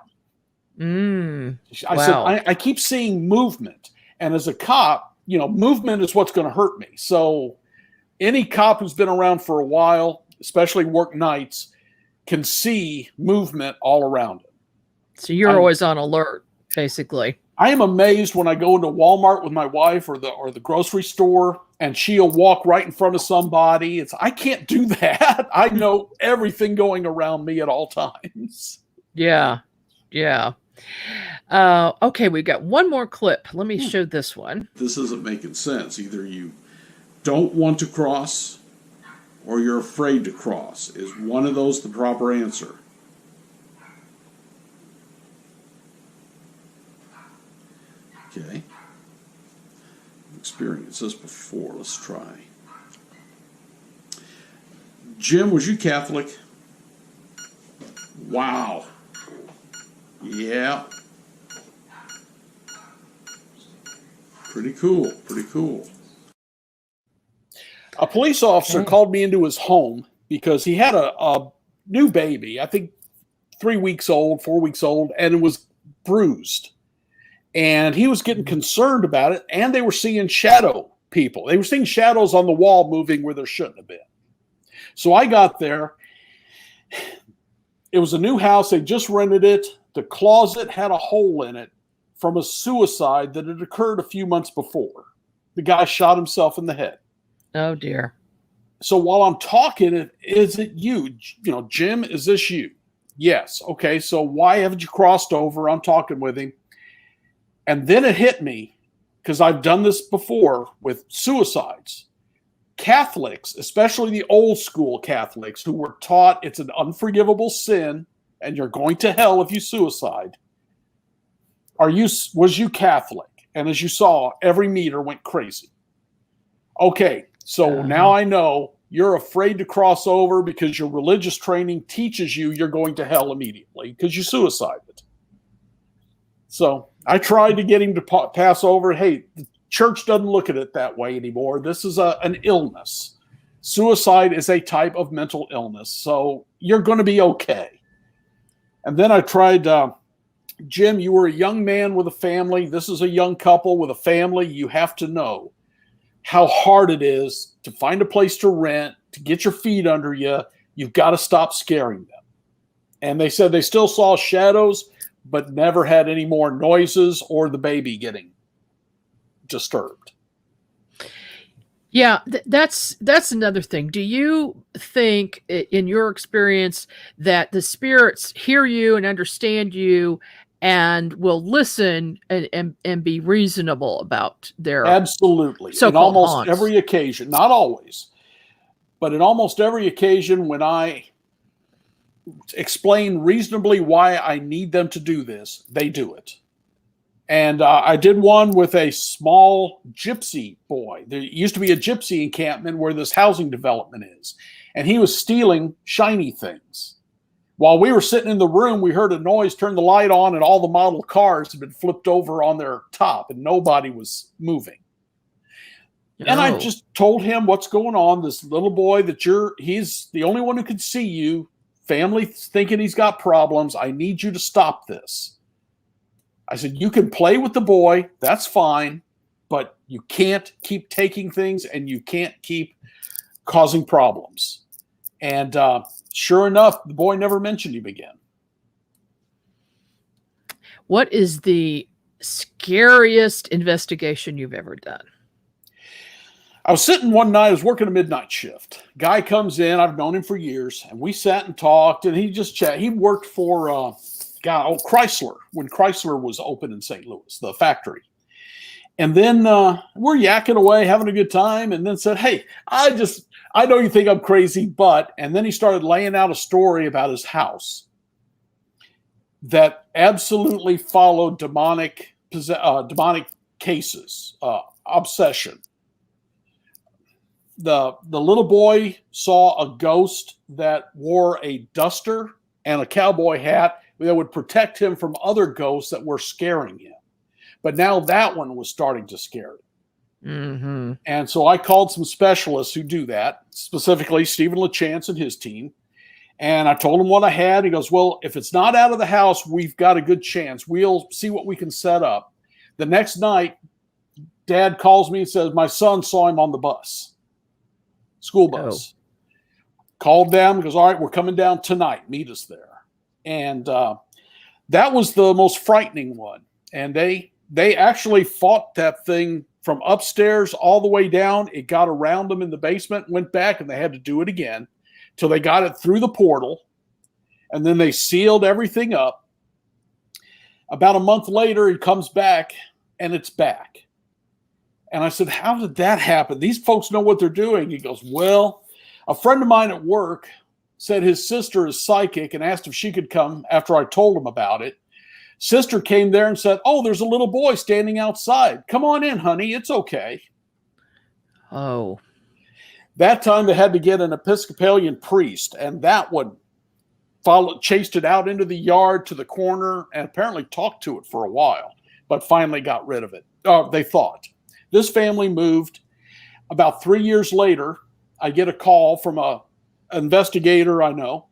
them." I said, I keep seeing movement. And as a cop, you know, movement is what's going to hurt me. So any cop who's been around for a while, especially work nights, can see movement all around it. So you're always on alert, basically. I am amazed when I go into Walmart with my wife or the grocery store, and she'll walk right in front of somebody. I can't do that. I know everything going around me at all times. Yeah. Okay, we got one more clip. Let me show this one. This isn't making sense. Either you don't want to cross or you're afraid to cross. Is one of those the proper answer? Okay. I've experienced this before. Let's try. Jim, was you Catholic? Wow. Yeah. Pretty cool. A police officer called me into his home because he had a new baby, I think 3 weeks old, 4 weeks old, and it was bruised. And he was getting concerned about it, and they were seeing shadow people. They were seeing shadows on the wall moving where there shouldn't have been. So I got there. It was a new house. They just rented it. The closet had a hole in it from a suicide that had occurred a few months before. The guy shot himself in the head. Oh, dear. So while I'm talking, is it you? You know, Jim, is this you? Yes. Okay, so why haven't you crossed over? I'm talking with him. And then it hit me. because I've done this before with suicides. Catholics, especially the old school Catholics who were taught it's an unforgivable sin and you're going to hell if you suicide. Was you Catholic? And as you saw, every meter went crazy. Okay, so now I know you're afraid to cross over because your religious training teaches you you're going to hell immediately because you suicided. So I tried to get him to pass over. Hey, the church doesn't look at it that way anymore. This is an illness. Suicide is a type of mental illness. So you're going to be okay. And then I tried, Jim, you were a young man with a family. This is a young couple with a family. You have to know how hard it is to find a place to rent, to get your feet under you. You've got to stop scaring them. And they said they still saw shadows, but never had any more noises or the baby getting disturbed. Yeah, that's another thing. Do you think, in your experience, that the spirits hear you and understand you and will listen and be reasonable about their absolutely in almost haunts? Every occasion, not always, but in almost every occasion when I explain reasonably why I need them to do this, they do it. And I did one with a small gypsy boy. There used to be a gypsy encampment where this housing development is, and he was stealing shiny things. While we were sitting in the room, we heard a noise, turned the light on, and all the model cars had been flipped over on their top, and nobody was moving. Oh. And I just told him what's going on. This little boy he's the only one who can see you. Family thinking he's got problems. I need you to stop this. I said, you can play with the boy. That's fine. But you can't keep taking things and you can't keep causing problems. And sure enough, the boy never mentioned him again. What is the scariest investigation you've ever done? I was sitting one night, I was working a midnight shift. Guy comes in, I've known him for years, and we sat and talked, and he just chatted. He worked for Chrysler, when Chrysler was open in St. Louis, the factory. And then we're yakking away, having a good time, and then said, hey, I know you think I'm crazy, but, and then he started laying out a story about his house that absolutely followed demonic cases, obsession. The little boy saw a ghost that wore a duster and a cowboy hat that would protect him from other ghosts that were scaring him. But now that one was starting to scare him. Mm-hmm. And so I called some specialists who do that, specifically Stephen LaChance and his team. And I told him what I had. He goes, well, if it's not out of the house, we've got a good chance. We'll see what we can set up. The next night, Dad calls me and says, my son saw him on the bus, school bus. Oh. Called them, goes, all right, we're coming down tonight. Meet us there. And that was the most frightening one. And they actually fought that thing from upstairs all the way down. It got around them in the basement, went back, and they had to do it again till they got it through the portal. And then they sealed everything up. About a month later, he comes back, and it's back. And I said, how did that happen? These folks know what they're doing. He goes, well, a friend of mine at work said his sister is psychic and asked if she could come after I told him about it. Sister came there and said, oh, there's a little boy standing outside. Come on in, honey. It's okay. Oh. That time they had to get an Episcopalian priest, and that one chased it out into the yard to the corner and apparently talked to it for a while, but finally got rid of it. They thought. This family moved. About 3 years later, I get a call from an investigator I know.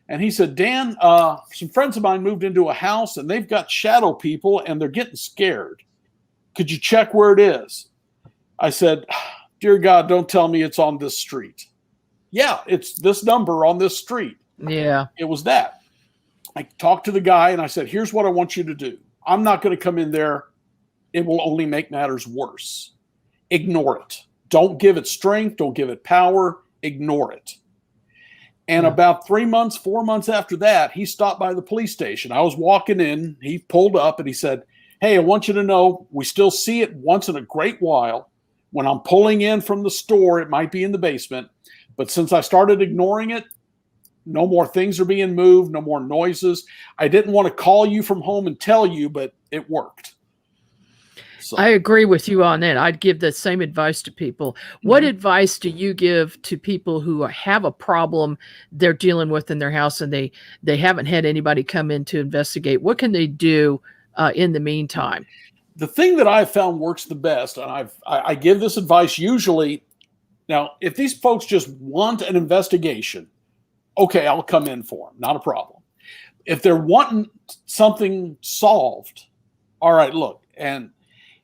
And he said, Dan, some friends of mine moved into a house and they've got shadow people and they're getting scared. Could you check where it is? I said, dear God, don't tell me it's on this street. Yeah, it's this number on this street. Yeah. It was that. I talked to the guy and I said, here's what I want you to do. I'm not going to come in there. It will only make matters worse. Ignore it. Don't give it strength. Don't give it power. Ignore it. And about 4 months after that, he stopped by the police station. I was walking in. He pulled up and he said, hey, I want you to know we still see it once in a great while. When I'm pulling in from the store, it might be in the basement. But since I started ignoring it, no more things are being moved, no more noises. I didn't want to call you from home and tell you, but it worked. So. I agree with you on that. I'd give the same advice to people. What advice do you give to people who have a problem they're dealing with in their house and they haven't had anybody come in to investigate? What can they do in the meantime? The thing that I've found works the best, and I give this advice usually. Now, if these folks just want an investigation, okay, I'll come in for them. Not a problem. If they're wanting something solved, all right, look, and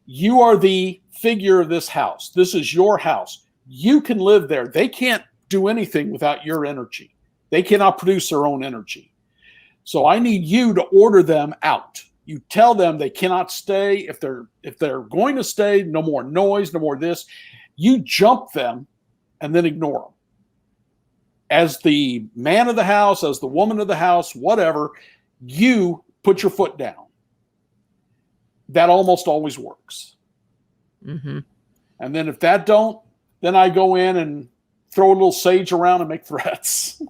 you are the figure of this house. This is your house. You can live there. They can't do anything without your energy. They cannot produce their own energy. So I need you to order them out. You tell them they cannot stay. If they're going to stay, no more noise, no more this. You jump them and then ignore them. As the man of the house, as the woman of the house, whatever, you put your foot down. That almost always works. Mm-hmm. And then if that don't, then I go in and throw a little sage around and make threats.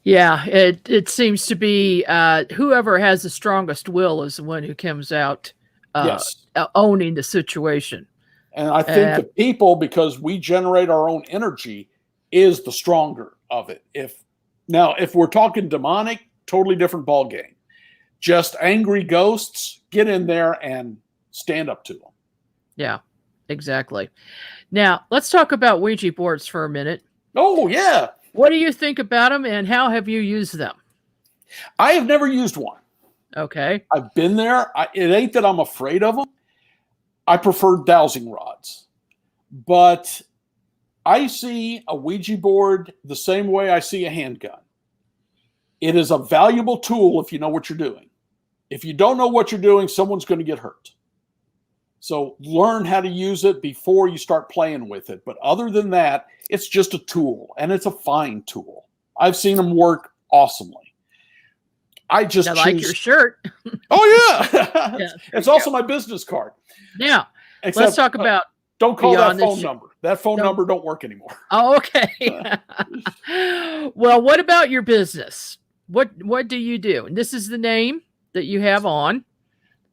Yeah, it seems to be whoever has the strongest will is the one who comes out Yes. Owning the situation. And I think the people, because we generate our own energy, is the stronger of it. If we're talking demonic, totally different ball game. Just angry ghosts, get in there and stand up to them. Yeah, exactly. Now, let's talk about Ouija boards for a minute. Oh, yeah. What do you think about them and how have you used them? I have never used one. Okay. I've been there. It ain't that I'm afraid of them. I prefer dowsing rods. But I see a Ouija board the same way I see a handgun. It is a valuable tool if you know what you're doing. If you don't know what you're doing, someone's going to get hurt. So learn how to use it before you start playing with it. But other than that, it's just a tool, and it's a fine tool. I've seen them work awesomely. I like your shirt. Oh, yeah. It's also my business card. Now, let's talk about don't call that phone number. That phone number don't work anymore. Oh, okay. Well, what about your business? What do you do? And this is the name that you have on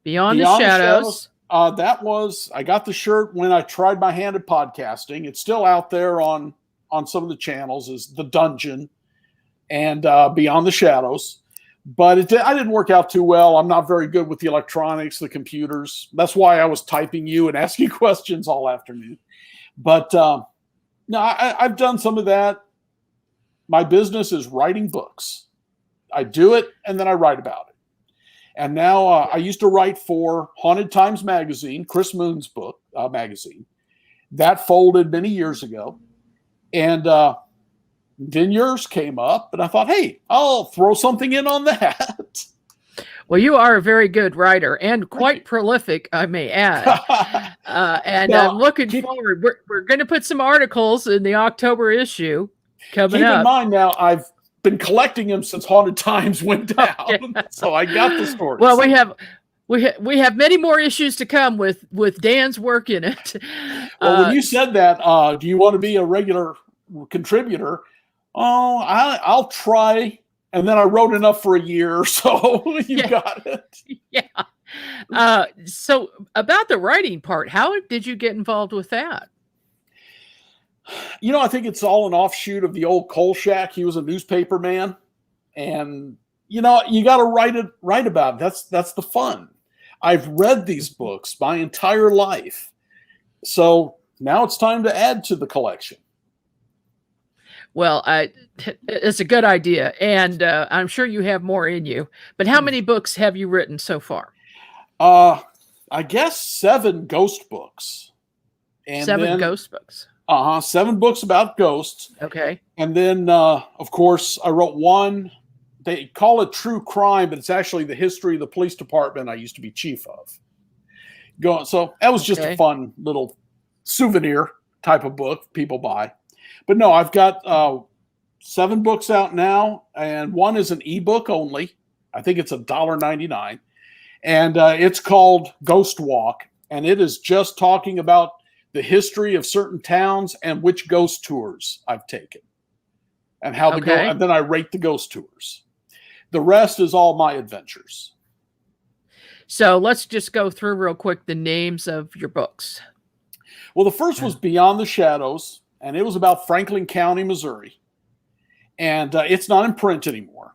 Beyond the Shadows. I got the shirt when I tried my hand at podcasting. It's still out there on some of the channels, is The Dungeon and Beyond the Shadows. But I didn't work out too well. I'm not very good with the electronics, the computers. That's why I was typing you and asking questions all afternoon. But no, I've done some of that. My business is writing books. I do it, and then I write about it. And now I used to write for Haunted Times magazine, Chris Moon's book magazine. That folded many years ago. And then yours came up, and I thought, hey, I'll throw something in on that. Well, you are a very good writer and quite prolific, I may add. And I'm looking forward. We're going to put some articles in the October issue coming up. Keep in mind now, I've been collecting them since Haunted Times went down. Yeah. So I got the stories. Well, we have many more issues to come with Dan's work in it. Well, when you said that, do you want to be a regular contributor? Oh, I'll try. And then I wrote enough for a year, so you got it. Yeah. So about the writing part, how did you get involved with that? I think it's all an offshoot of the old Kolchak. He was a newspaper man. And, you got to write about it. That's the fun. I've read these books my entire life. So now it's time to add to the collection. Well, it's a good idea. And I'm sure you have more in you. But how many books have you written so far? I guess 7 ghost books. And 7 ghost books. 7 books about ghosts. Okay. And then, of course, I wrote one. They call it true crime, but it's actually the history of the police department I used to be chief of. So that was just a fun little souvenir type of book people buy. But no, I've got 7 books out now, and one is an ebook only. I think it's $1.99. And it's called Ghost Walk, and it is just talking about the history of certain towns and which ghost tours I've taken and how to go. And then I rate the ghost tours. The rest is all my adventures. So let's just go through real quick the names of your books. Well, the first was Beyond the Shadows, and it was about Franklin County, Missouri. And it's not in print anymore.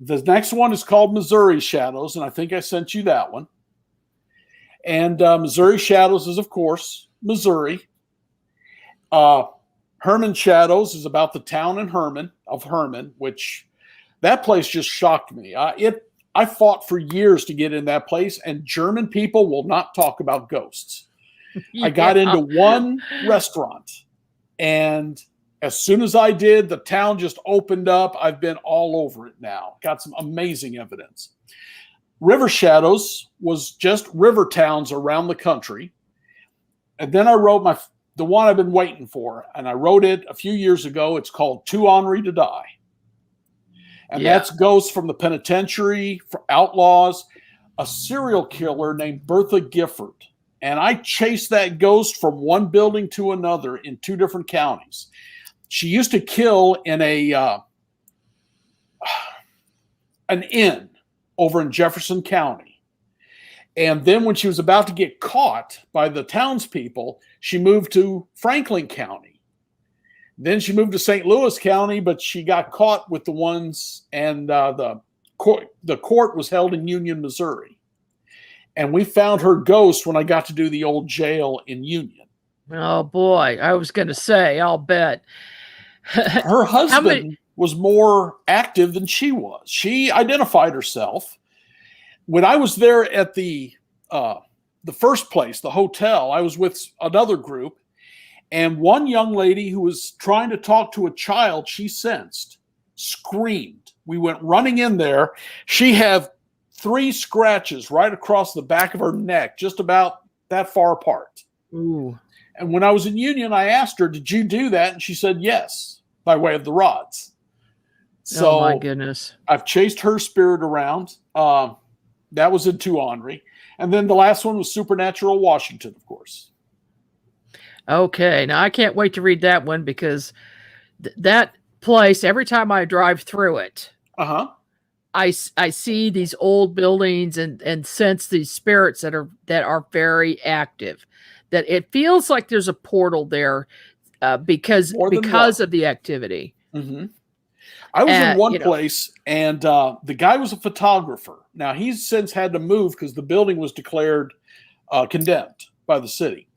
The next one is called Missouri Shadows, and I think I sent you that one. And Missouri Shadows is, of course, Missouri. Herman Shadows is about the town in Herman, which that place just shocked me. I fought for years to get in that place, and German people will not talk about ghosts. Yeah. I got into one restaurant, and as soon as I did, the town just opened up. I've been all over it now. Got some amazing evidence. River Shadows was just river towns around the country. And then I wrote the one I've been waiting for, and I wrote it a few years ago. It's called Too Ornery to Die. And that's ghosts from the penitentiary, for outlaws, a serial killer named Bertha Gifford. And I chased that ghost from one building to another in 2 different counties. She used to kill in an inn over in Jefferson County. And then when she was about to get caught by the townspeople, she moved to Franklin County. Then she moved to St. Louis County, but she got caught with the ones, and the court was held in Union, Missouri. And we found her ghost when I got to do the old jail in Union. Oh, boy. I was going to say, I'll bet. Her husband was more active than she was. She identified herself. When I was there at the first place, the hotel, I was with another group, and one young lady who was trying to talk to a child she sensed screamed. We went running in there. She had 3 scratches right across the back of her neck, just about that far apart. Ooh. And when I was in Union, I asked her, "Did you do that?" And she said, "Yes," by way of the rods. So oh my goodness. I've chased her spirit around. That was in Too Ornery. And then the last one was Supernatural Washington, of course. Okay. Now I can't wait to read that one, because that place, every time I drive through it, I see these old buildings and sense these spirits that are very active. That it feels like there's a portal there because of the activity. Mm-hmm. I was in one place, and the guy was a photographer. Now, he's since had to move because the building was declared condemned by the city.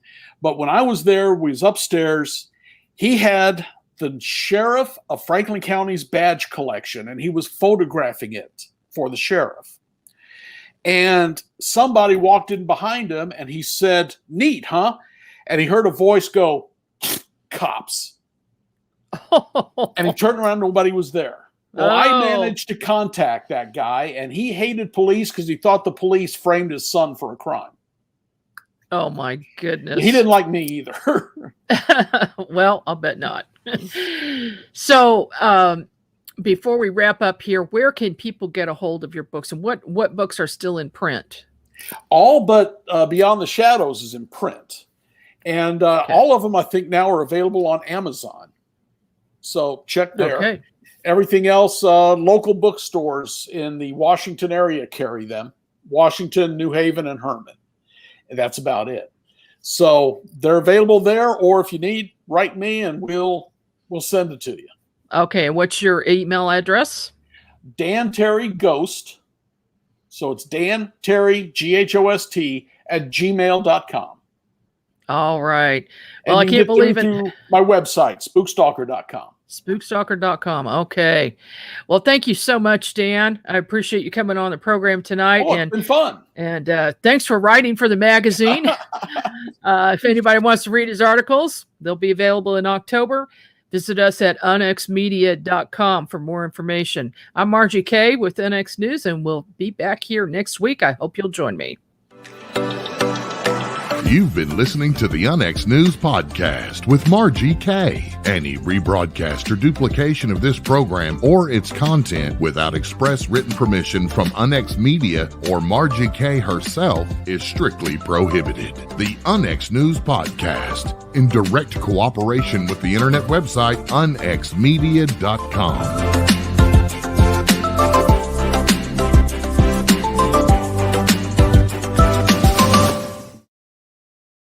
But when I was there, we was upstairs. He had the sheriff of Franklin County's badge collection, and he was photographing it for the sheriff. And somebody walked in behind him, and he said, "Neat, huh?" And he heard a voice go, "Cops." And he turned around, nobody was there. Well, I managed to contact that guy, and he hated police because he thought the police framed his son for a crime. Oh, my goodness. He didn't like me either. Well, I'll bet not. So, before we wrap up here, where can people get a hold of your books, and what books are still in print? All but Beyond the Shadows is in print. And all of them, I think, now are available on Amazon. So check there. Okay. Everything else, local bookstores in the Washington area carry them. Washington, New Haven, and Herman. And that's about it. So they're available there, or if you need, write me and we'll send it to you. Okay, and what's your email address? Dan Terry Ghost. So it's Dan Terry, GHOST, @gmail.com. All right. Well, I can't believe it. My website, spookstalker.com. Spookstalker.com. Okay. Well, thank you so much, Dan. I appreciate you coming on the program tonight. It's been fun. And thanks for writing for the magazine. If anybody wants to read his articles, they'll be available in October. Visit us at unxmedia.com for more information. I'm Margie Kay with UnX News, and we'll be back here next week. I hope you'll join me. You've been listening to the UnX News Podcast with Margie K. Any rebroadcast or duplication of this program or its content without express written permission from UnX Media or Margie K. herself is strictly prohibited. The UnX News Podcast, in direct cooperation with the internet website unxmedia.com.